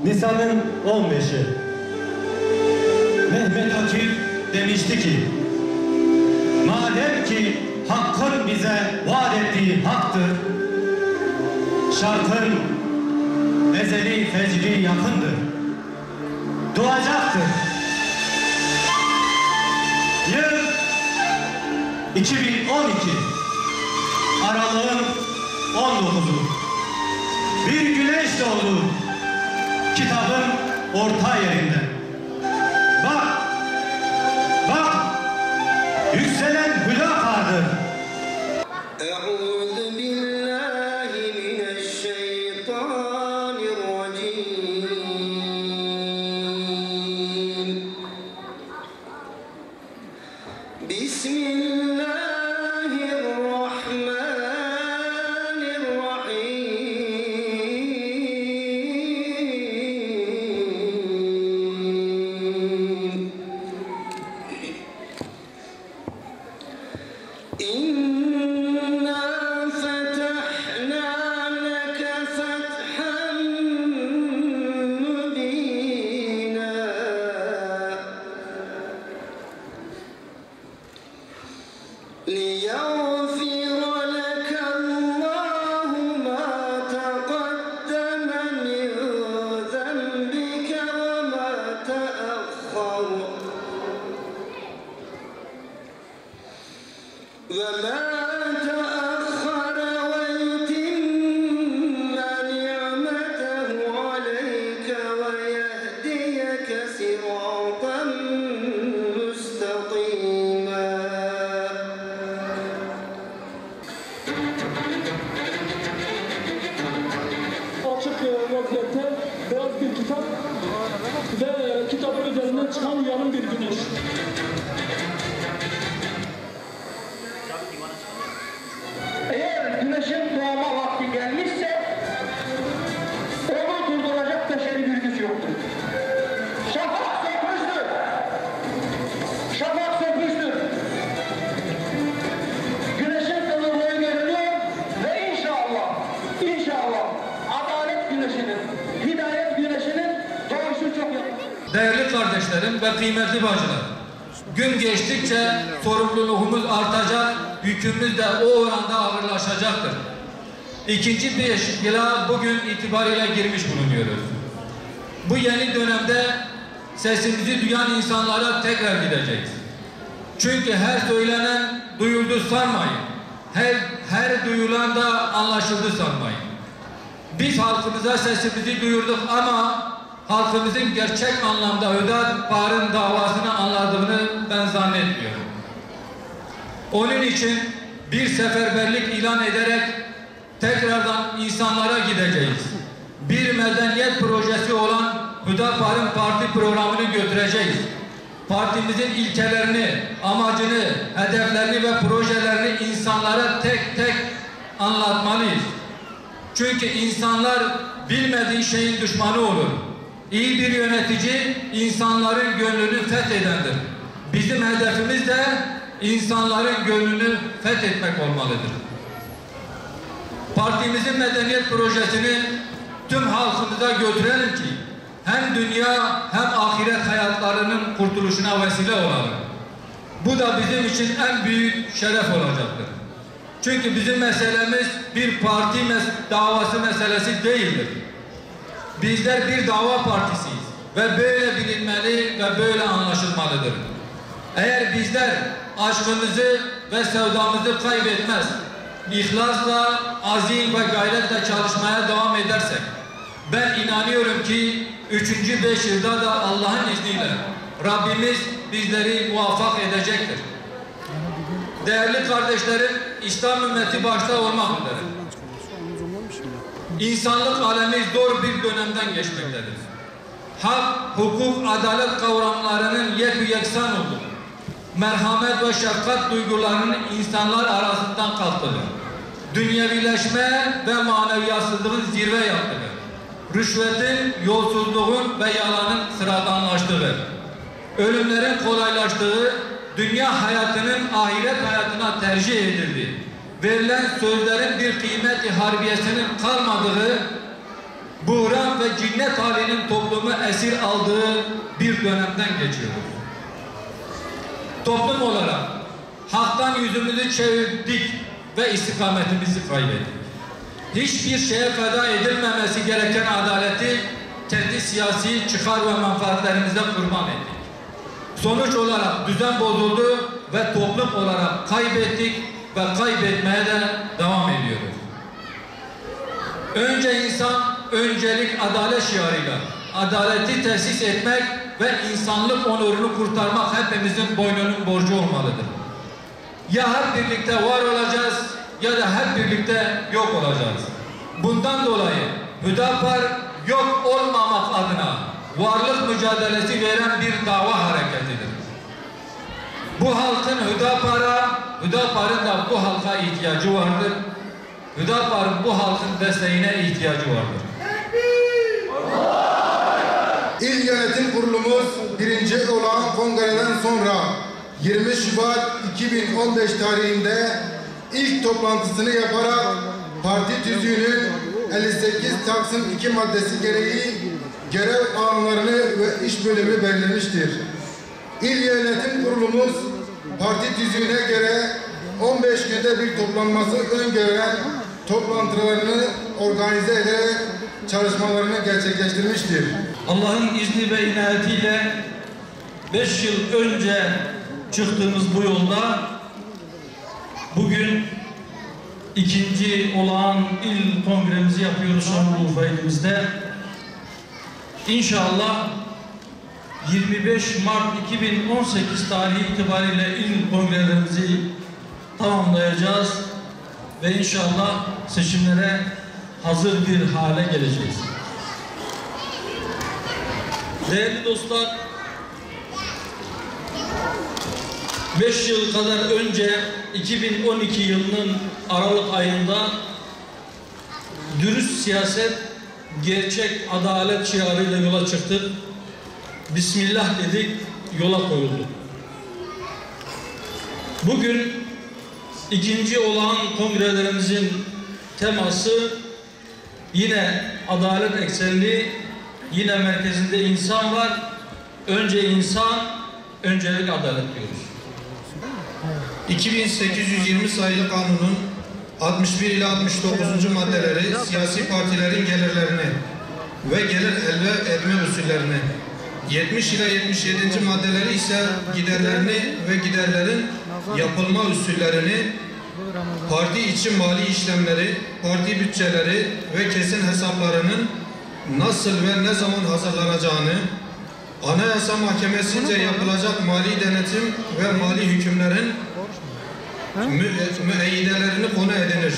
Nisan'ın 15'i. Mehmet Akif demişti ki, madem ki hakkın bize vaat ettiği haktır, şarkın ezeli fecri yakındır, doğacaktır. Yıl 2012, Aralığın 19'u. Bir güneş doğdu kitabın orta yerinde. Bak, bak, yükselen Hüdapar'dır. Beyaz bir kitap ve kitabın üzerinden çıkan uyanın bir güneş. Eğer güneşin doğma vakti gelmişse onu durduracak beşeri bir güç yoktur. Şafak sökmüştür. Şafak sökmüştür. Güneşin kızıllığı görünüyor ve inşallah adalet güneşinin, hidayet güneşinin doğuşu çok yakın. Değerli kardeşlerim ve kıymetli bacılar, gün geçtikçe sorumluluğumuz artacak, yükümüz de o oranda ağırlaşacaktır. İkinci bir yıla bugün itibariyle girmiş bulunuyoruz. Bu yeni dönemde sesimizi duyan insanlara tekrar gideceğiz. Çünkü her söylenen duyuldu sanmayın. Her duyulan da anlaşıldı sanmayın. Biz halkımıza sesimizi duyurduk ama halkımızın gerçek anlamda Hüdapar'ın davasını anladığını ben zannetmiyorum. Onun için bir seferberlik ilan ederek tekrardan insanlara gideceğiz. Bir medeniyet projesi olan Hüdapar'ın parti programını götüreceğiz. Partimizin ilkelerini, amacını, hedeflerini ve projelerini insanlara tek tek anlatmalıyız. Çünkü insanlar bilmediği şeyin düşmanı olur. İyi bir yönetici insanların gönlünü fethedendir. Bizim hedefimiz de insanların gönlünü fethetmek olmalıdır. Partimizin medeniyet projesini tüm halkımıza götürelim ki hem dünya hem ahiret hayatlarının kurtuluşuna vesile olalım. Bu da bizim için en büyük şeref olacaktır. Çünkü bizim meselemiz bir parti davası meselesi değildir. Bizler bir dava partisiyiz ve böyle bilinmeli ve böyle anlaşılmalıdır. Eğer bizler aşkımızı ve sevdamızı kaybetmez, ihlasla, azim ve gayretle çalışmaya devam edersek, ben inanıyorum ki 3. 5 yılda da Allah'ın izniyle Rabbimiz bizleri muvaffak edecektir. Değerli kardeşlerim, İslam ümmeti başta olmak üzere İnsanlık alemi zor bir dönemden geçmektedir. Hak, hukuk, adalet kavramlarının yeksan olduğu, merhamet ve şefkat duygularının insanlar arasından kalktığı, dünyevileşme ve maneviyatsızlığın zirve yaptığı, rüşvetin, yolsuzluğun ve yalanın sıradanlaştığı, ölümlerin kolaylaştığı, dünya hayatının ahiret hayatına tercih edildiği, verilen sözlerin bir kıymeti harbiyesinin kalmadığı, buhran ve cinnet halinin toplumu esir aldığı bir dönemden geçiyoruz. Toplum olarak haktan yüzümüzü çevirdik ve istikametimizi kaybettik. Hiçbir şeye feda edilmemesi gereken adaleti kendi siyasi çıkar ve menfaatlerimize kurban ettik. Sonuç olarak düzen bozuldu ve toplum olarak kaybettik ve kaybetmeye de devam ediyoruz. Önce insan, öncelik adalet şiarıyla adaleti tesis etmek ve insanlık onurunu kurtarmak hepimizin boynunun borcu olmalıdır. Ya hep birlikte var olacağız ya da hep birlikte yok olacağız. Bundan dolayı Hüdapar yok olmamak adına varlık mücadelesi veren bir dava hareketidir. Bu halkın Hüdapar'ın da bu halka ihtiyacı vardır. Hüdapar'ın bu halkın desteğine ihtiyacı vardır. İl Yönetim Kurulumuz 1. olağan kongreden sonra 20 Şubat 2015 tarihinde ilk toplantısını yaparak parti tüzüğünün 58 Taksim 2 maddesi gereği görev alanlarını ve iş bölümü belirlemiştir. İl Yönetim Kurulumuz parti tüzüğüne göre 15 günde bir toplanması öngören toplantılarını organize ederek çalışmalarını gerçekleştirmiştir. Allah'ın izni ve inayetiyle 5 yıl önce çıktığımız bu yolda bugün 2. olağan il kongremizi yapıyoruz Şanlıurfa ilimizde. İnşallah 25 Mart 2018 tarihi itibariyle il kongrelerimizi tamamlayacağız ve inşallah seçimlere hazır bir hale geleceğiz. Değerli dostlar, 5 yıl kadar önce 2012 yılının Aralık ayında dürüst siyaset, gerçek adalet şiarıyla yola çıktık. Bismillah dedik, yola koyulduk. Bugün 2. olağan kongrelerimizin teması yine adalet eksenli, yine merkezinde insan var. Önce insan, öncelik adalet diyoruz. 2820 sayılı kanunun 61 ile 69. maddeleri siyasi partilerin gelirlerini ve gelir elde etme usullerini, 70 ile 77. maddeleri ise giderlerini ve giderlerin yapılma usullerini, parti içi mali işlemleri, parti bütçeleri ve kesin hesaplarının nasıl ve ne zaman hazırlanacağını, Anayasa Mahkemesi'nce yapılacak mali denetim ve mali hükümlerin müeyyidelerini konu edinir.